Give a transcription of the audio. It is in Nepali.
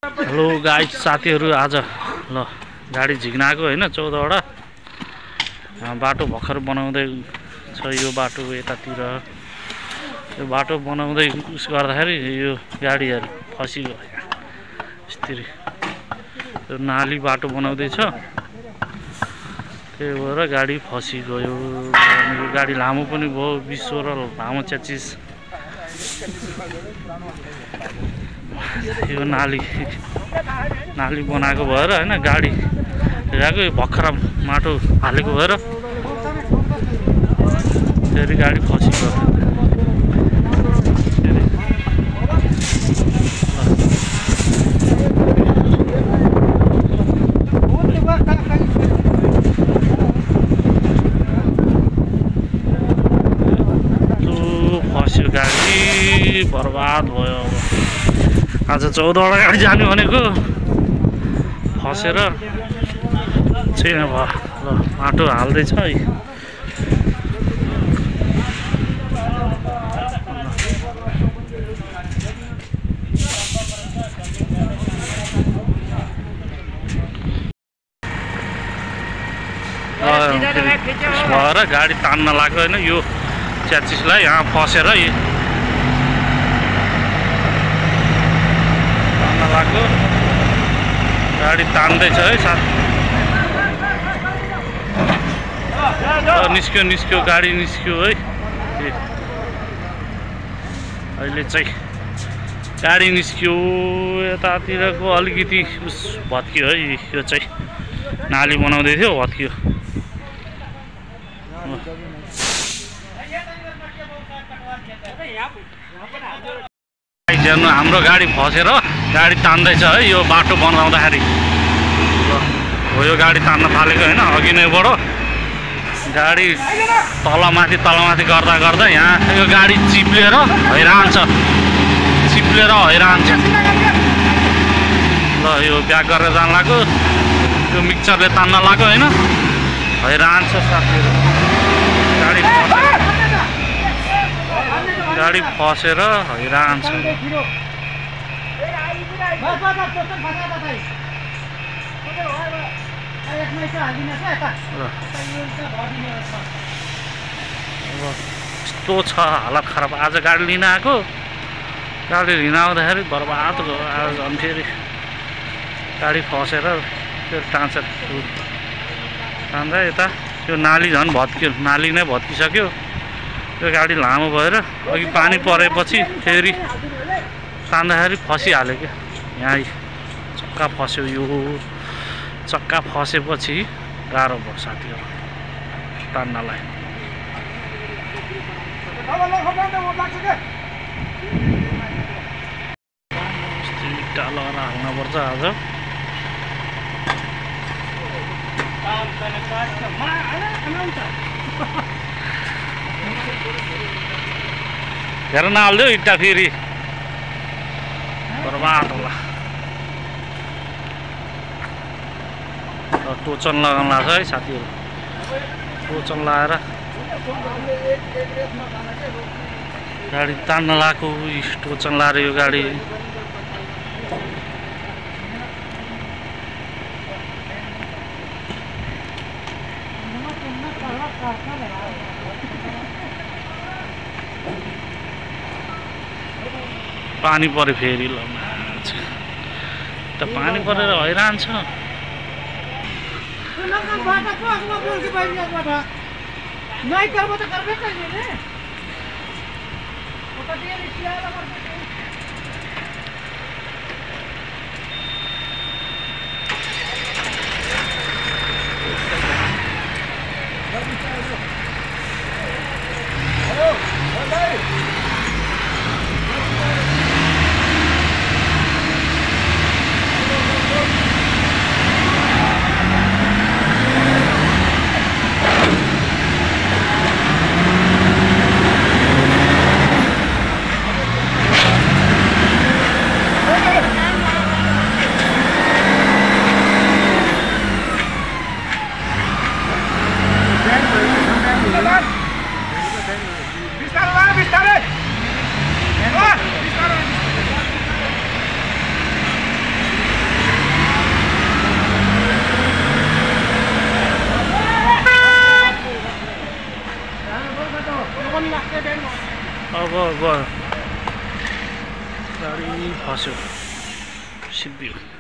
हेलो गाइस साथीहरु आज ल गाडी झिक्न आको हैन 14 वटा बाटो भर्खर बनाउँदै छ यो बाटो यतातिर यो बाटो बनाउँदै उस गर्दाखेरि यो गाडीहरु फसिगयो यसरी यो नाली बाटो बनाउँदै छ त्यही भएर गाडी फसिगयो यो गाडी लामो पनि भयो 20 र लामो च्याचिस यो नाली बनाएको भएर हैन गाडी हेरेको यो भर्खर माटो हालेको भएर फेरि गाडी फसिगयो फस्यो गाडी बर्बाद भयो आज 14 वटा गाडी जाने भनेको फसेर छैन भयो ल माटो हाल्दै छ है भएर गाडी तान्न लाग्यो हैन यो च्याचिसलाई यहाँ फसेर लाग्यो गाडी तान्दैछ है साथ निस्क्यो गाडी निस्क्यो है अहिले चाहिँ गाडी निस्क्यो यतातिरको अलिकति उस भत्कियो है यो चाहिँ नाली बनाउँदै थियो भत्कियो हाम्रो गाडी फसेर गाडी तान्दैछ है यो बाटो बनाउँदाखेरि हो यो गाडी तान्न थालेको हैन अघि नैबाट गाडी तलमाथि गर्दा यहाँ यो गाडी चिप्लेर हैरान छ ल यो ब्याक गरेर जान लाग्यो यो मिक्सरले तान्न लाग्यो हैन हैरान छ साथीहरु गाडी फसेर हैरान छ यस्तो छ हालत खराब आज गाडी लिन आएको गाडी लिन आउँदाखेरि बर्बाद भयो आज झन् फेरि गाडी फसेर त्यो तान्दा यता त्यो नाली झन् भत्कियो नाली नै भत्किसक्यो यो गाडी लामो भएर अघि पानी परेपछि फेरि तान्दाखेरि फसिहाल्यो क्या यहाँ चक्का फस्यो यो चक्का फसेपछि गाह्रो भयो साथीहरु तान्नलाई इट्टा लगाएर हाल्नुपर्छ आज हेर नहाल्दियो इट्टा फेरि बर्बाद होला टोचन लगाउन लाग्छ है साथीहरु टोचन लगाएर गाडी तान्न लाग्यो टोचन लाएर यो गाडी पानी परे फेरि ल त पानी परेर हैरान छ अब गयो गाडी फस्यो सिद्धियो